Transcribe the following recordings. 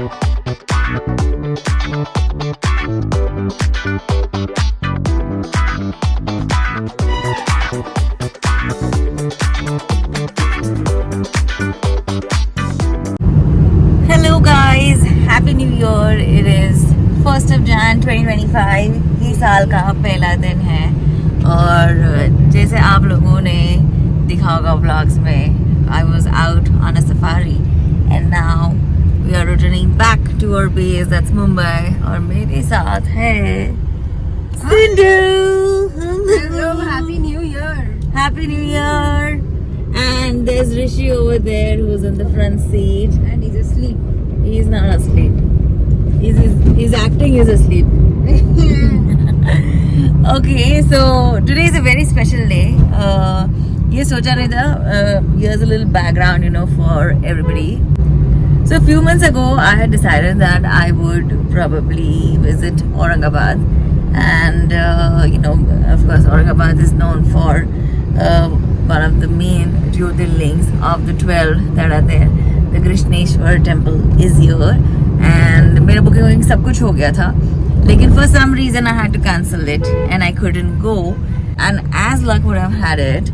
Hello guys, Happy New Year. It is 1st of Jan 2025. ये साल का पहला दिन है और जैसे आप लोगों ने देखा होगा vlogs में, I was out on a safari and now we are returning back to our base, that's Mumbai. और मेरे साथ है Sindhu. Hello, Happy New Year. Happy New Year. And there's Rishi over there who's in the front seat. And he's asleep. He's not asleep. He's acting he's asleep. Okay, so today is a very special day. ये सोचा नहीं था. Here's a little background, for everybody. So a few months ago, I had decided that I would probably visit Aurangabad, and of course, Aurangabad is known for one of the main Jyotirlings of the 12 that are there. The Krishneshwar temple is here, and मेरा booking सब कुछ हो गया था, लेकिन for some reason I had to cancel it and I couldn't go. And as luck would have had it,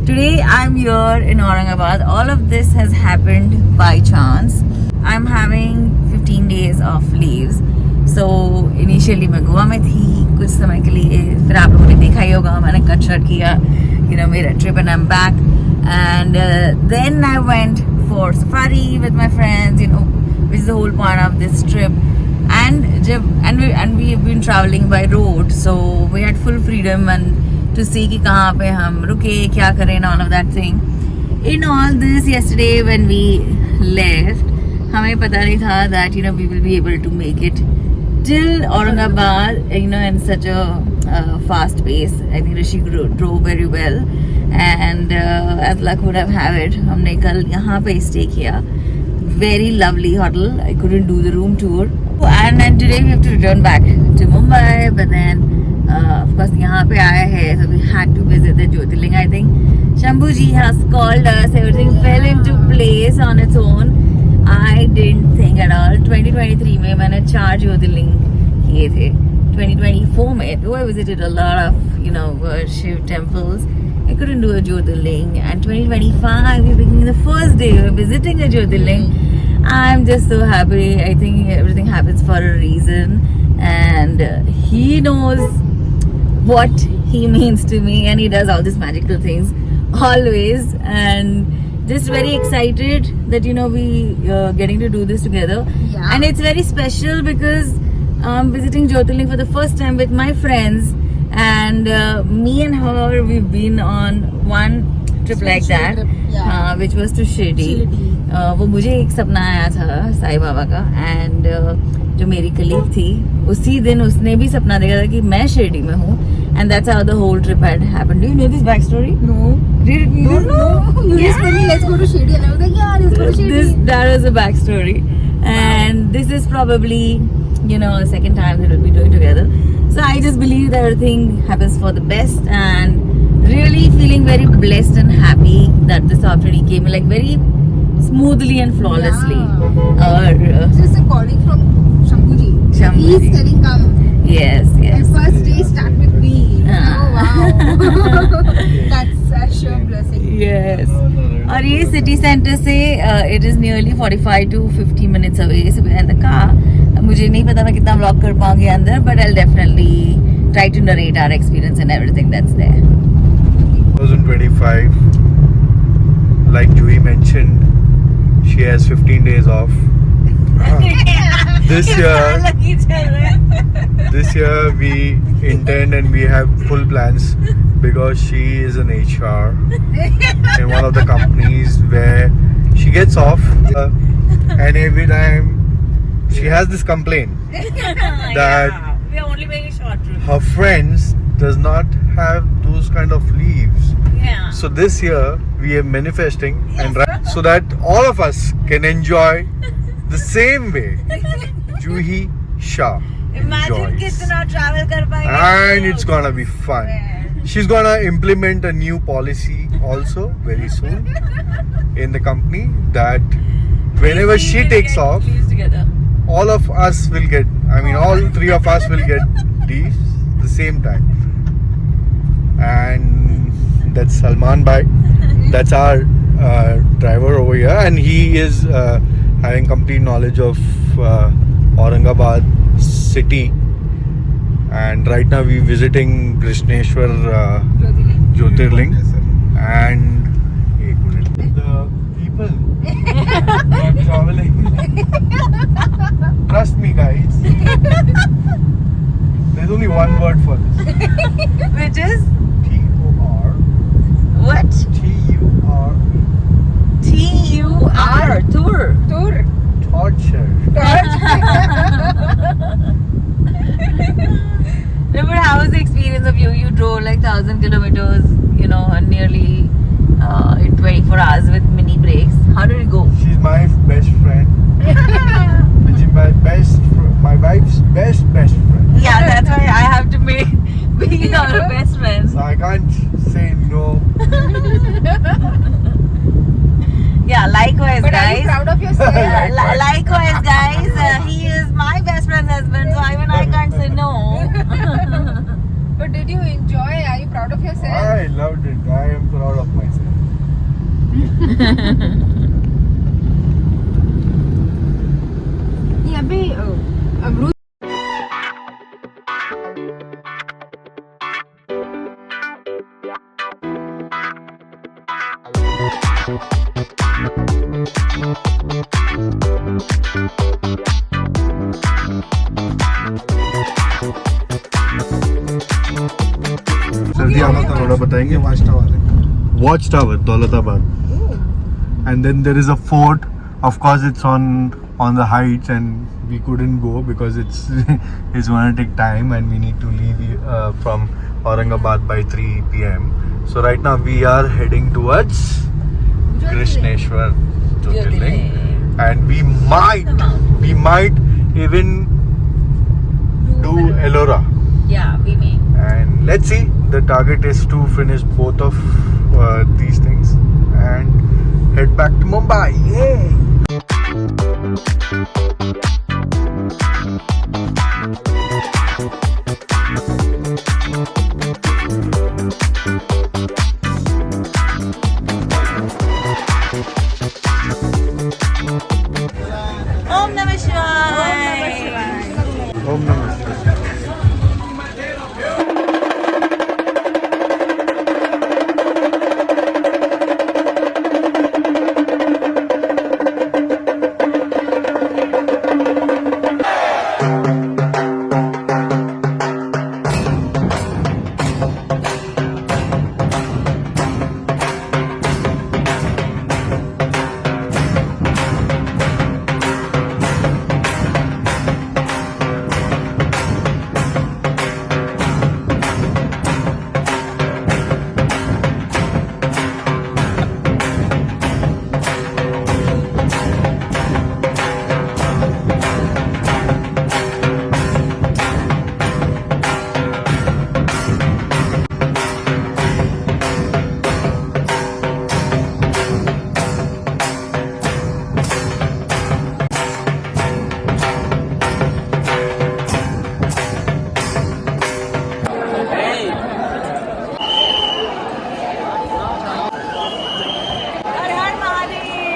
today I'm here in Aurangabad. All of this has happened by chance. I'm having 15 days of leaves. So initially मैं गोवा में थी कुछ समय के लिए, फिर आप लोगों ने देखा ही होगा मैंने कट शर्ट किया, मेरा trip, and I'm back. And then I went for safari with my friends, which is the whole point of this trip. And we've been traveling by road, so we had full freedom and to see कि कहाँ पे हम रुके, क्या करें, and all of that thing. In all this, yesterday when we left, हमें पता नहीं था that we will be able to make it till Aurangabad, in such a fast pace. I think Rishi drove very well, and as luck would have it, हमने कल यहाँ पे stay किया. Very lovely hotel. I couldn't do the room tour, and then today we have to return back to Mumbai. But then, of course, यहाँ पे आए हैं, so we had to visit the Jyotirling. I think Shambhuji has called us. Everything fell into place on its own. I didn't think at all. 2023 में मैंने 4 Jyotirling किए थे. 2024 में, though I visited a lot of Shiv temples, I couldn't do a Jyotirling. And 2025, we're beginning the first day we're visiting a Jyotirling. I'm just so happy. I think everything happens for a reason, and he knows what he means to me, and he does all these magical things always. And just very excited that we getting to do this together. Yeah. And it's very special because I'm visiting Jyotirling for the first time with my friends, and me and her, we've been on one trip like that, trip, yeah. which was to Shirdi. वो मुझे एक सपना आया था साईं बाबा का, and जो मेरी colleague थी उसी दिन उसने भी सपना देखा था कि मैं शिरडी में हूँ, and that's how the whole trip had happened. Do you know this backstory? No. Don't know? You just told me let's go to Shirdi, and I was like, yeah, let's go to Shirdi. That was a backstory, and this is probably the second time that we'll be doing together. So I just believe that everything happens for the best, and really feeling very blessed and happy that this opportunity came like very smoothly and flawlessly. Yeah. Just a calling from Shambhuji. Shambhuji. He's telling come. Yes. And first day start with me. Ah. Oh wow. That's such a blessing. Yes. और ये city center से it is nearly 45 to 50 minutes away. So behind the car. मुझे नहीं पता मैं कितना vlog कर पाऊंगी अंदर, but I'll definitely try to narrate our experience and everything that's there. 2025, like Juhi mentioned, she has 15 days off. This year we intend and we have full plans because she is an HR in one of the companies where she gets off and every time she has this complaint that we are only making short trips. her friends does not have those kind of leaves. Yeah. So this year we are manifesting and so that all of us can enjoy the same way Juhi Shah Imagine enjoys. कितना travel कर पाएंगे. And it's gonna be fun. She's gonna implement a new policy also very soon in the company that whenever she takes off, all of us will get, I mean all three of us will get the same time. And that's Salman bhai, that's our driver over here, and he is having complete knowledge of Aurangabad city, and right now we're visiting Krishneshwar Jyotirling. And the people who are traveling, trust me guys, there's only one word for this. Which is T-O-R. what? T-U-R. T-U-R. Tour. Tour. Torture. No, but how was the experience of you? You drove like 1,000 kilometers, you know, nearly in 24 hours with mini breaks. How did it go? She's my best friend. She's my wife's best friend. Yeah, that's why I have to be your best friend. So I can't say no. Yeah, likewise, But are you guys. proud of yourself? Likewise, guys. He is my best friend's husband, so even I can't say no. But did you enjoy? Are you proud of yourself? I loved it. I am proud of myself. ये अभी अमरूद सर्दी आना तो थोड़ा बताएंगे. Watch Tower, Daulatabad. And then there is a fort. Of course, it's on the heights, and we couldn't go because it's going to take time, and we need to leave from Aurangabad by 3 p.m. So right now we are heading towards Krishneshwar Jyotirling, and we might even do Ellora. Yeah, we may. And let's see, the target is to finish both of these things and head back to Mumbai. Yay! Om Namah Shivaya. Om Namah Shivaya.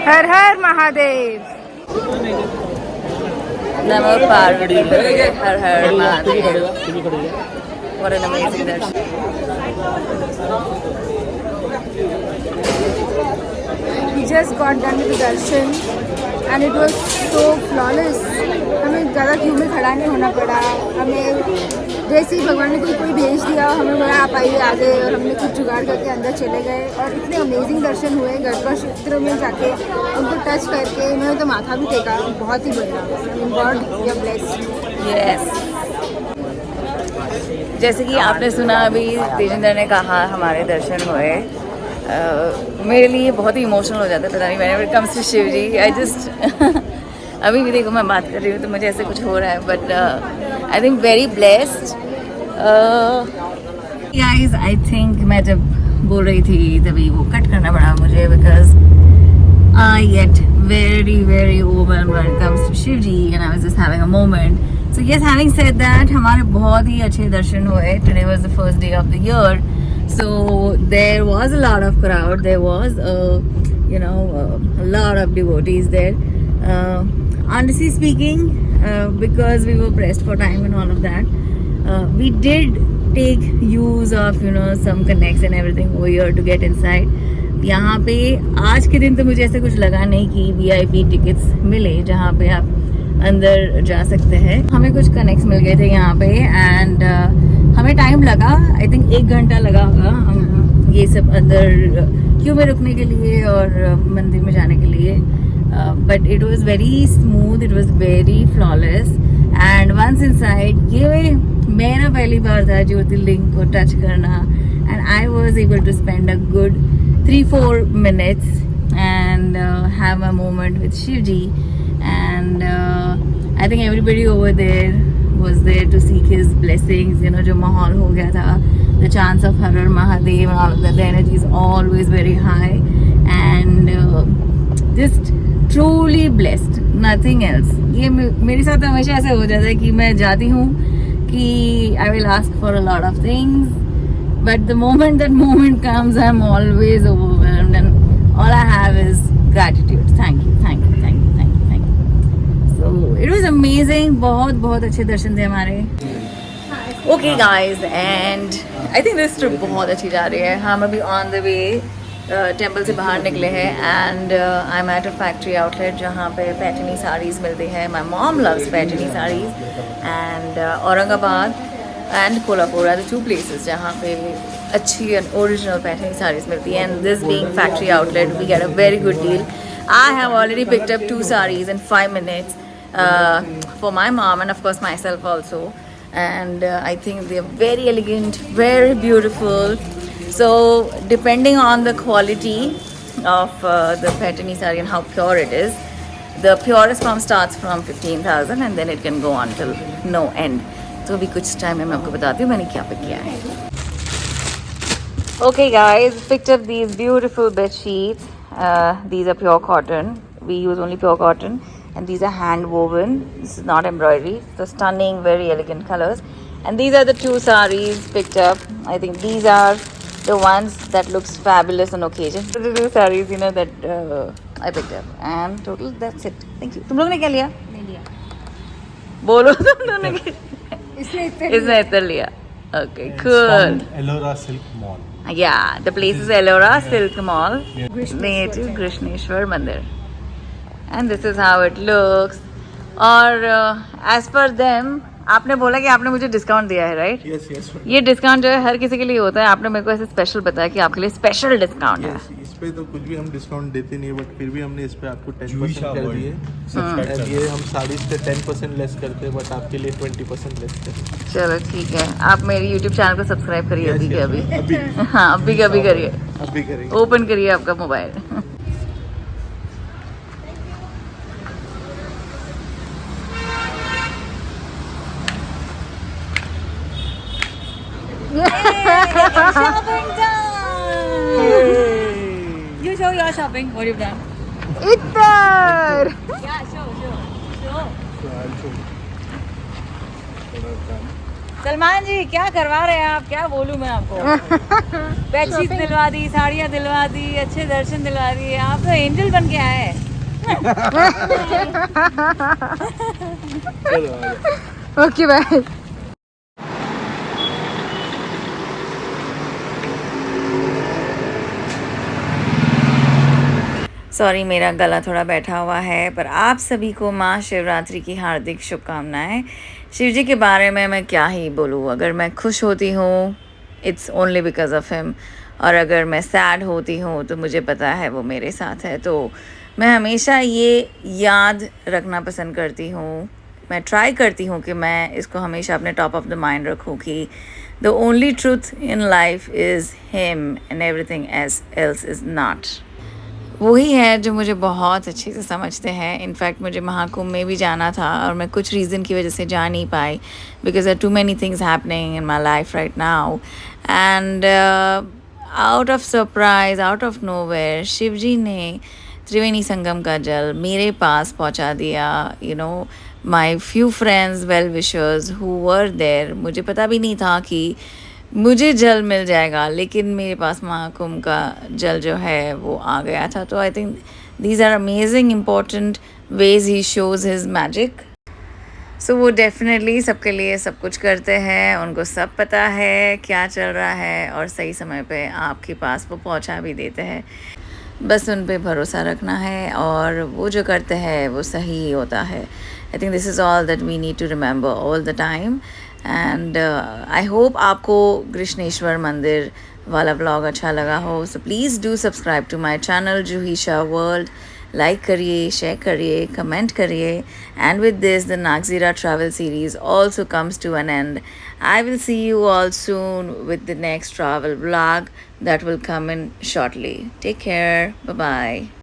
Her her Mahadev. Namo Parvati. Har Har Mahadev. What an amazing darshan. We just got done with the darshan and it was so flawless. हमें ज़्यादा Q में खड़ा नहीं होना पड़ा. हमें जैसे ही भगवान ने कोई भेज दिया, हमें बोला आप आइए आगे, और हमने कुछ जुगाड़ करके अंदर चले गए और इतने अमेजिंग दर्शन हुए. गढ़वा क्षेत्र में जाके उनको टच करके उन्होंने तो माथा भी टेका. बहुत ही बढ़िया. God you are blessed. Yes. जैसे कि आपने सुना अभी तेजिंदर ने कहा हमारे दर्शन हुए. मेरे लिए बहुत ही इमोशनल हो जाता है, पता नहीं मैंने it comes to Shiv ji. I just अभी भी देखो मैं बात कर रही हूँ तो मुझे ऐसे कुछ हो रहा है, but I think very blessed. Guys I think मैं जब बोल रही थी तभी वो कट करना पड़ा मुझे, because I get very overwhelmed when it comes to Shivji, and I was just having a moment. So yes, having said that, हमारे बहुत ही अच्छे दर्शन हुए. Today was the first day of the year, so there was a lot of crowd. There was a lot of devotees there. Honestly speaking, because we were pressed for time and all of that, we did take use of some connects and everything over here to get inside. यहाँ पे आज के दिन तो मुझे ऐसे कुछ लगा नहीं कि VIP टिकट्स मिले जहाँ पे आप अंदर जा सकते हैं. हमें कुछ कनेक्ट्स मिल गए थे यहाँ पे एंड हमें टाइम लगा. आई थिंक 1 घंटा लगा होगा हम ये सब अंदर क्यों में रुकने के लिए और मंदिर में जाने के लिए. But it was very smooth, it was very flawless and once inside ये मेरा पहली बार था ज्योतिर्लिंग को टच करना and I was able to spend a good 3-4 minutes and have a moment with Shivji, and I think everybody over there was there to seek his blessings. जो माहौल हो गया था, the chants of Har Har Mahadev and all of that, the energy is always very high and just truly blessed, nothing else. ये मेरे साथ हमेशा ऐसे हो जाता है कि मैं जाती हूँ कि I will ask for a lot of things, but the moment that moment comes, I'm always overwhelmed and all I have is gratitude. Thank you, thank you, thank you, thank you, thank you. So it was amazing. बहुत अच्छे दर्शन थे हमारे. Okay guys, and I think this trip बहुत अच्छी जा रही है. हम अभी on the way टेम्पल से बाहर निकले हैं and I am at a factory outlet जहाँ पे पैठनी साड़ीज़ मिलती है. My mom loves Paithani saris and Aurangabad and Kolhapur are the 2 places जहाँ पे अच्छी and original पैठनी sarees मिलती है. And this being factory outlet, we get a very good deal. I have already picked up 2 sarees in 5 minutes for my mom and of course myself also. And I think they are very elegant, very beautiful. So depending on the quality of the Paithani saree and how pure it is, the purest form starts from 15,000 and then it can go on till no end. तो अभी कुछ time में मैं आपको बताती हूँ मैंने क्या पिक किया है. Okay guys, picked up these beautiful bed sheets. These are pure cotton. We use only pure cotton and these are hand woven. This is not embroidery. So stunning, very elegant colors. And these are the 2 sarees picked up. I think these are the ones that looks fabulous on occasion. So the 2 sarees that I picked up. And total that's it. Thank you. तुम लोग ने क्या लिया? नहीं लिया. बोलो तुम दोनों ने इसने इतना लिया. Okay, cool. Ellora Silk Mall. Yeah, the place is Ellora Silk Mall near to Krishneshwar Mandir. And this is how it looks. और as per them, आपने बोला कि आपने मुझे डिस्काउंट दिया है, राइट? Yes. ये डिस्काउंट जो है हर किसी के लिए होता है. आपने मेरे को ऐसे स्पेशल बताया कि आपके लिए स्पेशल डिस्काउंट है. इस पे तो कुछ भी हम डिस्काउंट देते नहीं है, बट फिर भी हमने इस पे आपको 10% कर दिए. ये हम साड़ीज पे 10% लेस करते हैं, बट आपके लिए 20% लेस करते हैं. चलो ठीक है. आप मेरे YouTube चैनल को सब्सक्राइब करिए अभी के अभी. अभी हाँ अभी के अभी करिए. अभी करेंगे. ओपन करिए आपका mobile. Shopping done! You show your shopping. What you've done? इधर. Yeah, show. सलमान जी क्या करवा रहे हैं आप? क्या बोलूं मैं आपको? बेडशीट दिलवा दी, साड़ियाँ दिलवा दी, अच्छे दर्शन दिलवा दिए. आप तो एंजल बन के आए. Okay bye. सॉरी मेरा गला थोड़ा बैठा हुआ है, पर आप सभी को माँ शिवरात्रि की हार्दिक शुभकामनाएं. शिव जी के बारे में मैं क्या ही बोलूँ. अगर मैं खुश होती हूँ it's only because of him, और अगर मैं सैड होती हूँ तो मुझे पता है वो मेरे साथ है. तो मैं हमेशा ये याद रखना पसंद करती हूँ. मैं ट्राई करती हूँ कि मैं इसको हमेशा अपने टॉप ऑफ द माइंड रखूँ कि the only truth in life is him and everything else is not. वही है जो मुझे बहुत अच्छे से समझते हैं. इनफैक्ट मुझे महाकुंभ में भी जाना था और मैं कुछ रीज़न की वजह से जा नहीं पाई because are too many things happening in my life right now. And out of surprise, out of nowhere, Shiv ji ने त्रिवेणी संगम का जल मेरे पास पहुंचा दिया. You know, my few friends, well wishers who were there, मुझे पता भी नहीं था कि मुझे जल मिल जाएगा, लेकिन मेरे पास महाकुंभ का जल जो है वो आ गया था. तो I think these are amazing important ways he shows his magic. So वो डेफिनेटली सबके लिए सब कुछ करते हैं, उनको सब पता है क्या चल रहा है और सही समय पे आपके पास वो पहुंचा भी देते हैं. बस उन पे भरोसा रखना है और वो जो करते हैं वो सही ही होता है. I think this is all that we need to remember all the time. And I hope आपको कृष्णेश्वर मंदिर वाला व्लॉग अच्छा लगा हो. So please do subscribe to my channel Juhi world. Like करिए, शेयर करिए, कमेंट करिए. And with this the Nagzira travel series also comes to an end. I will see you all soon with the next travel vlog that will come in shortly. Take care. Bye bye.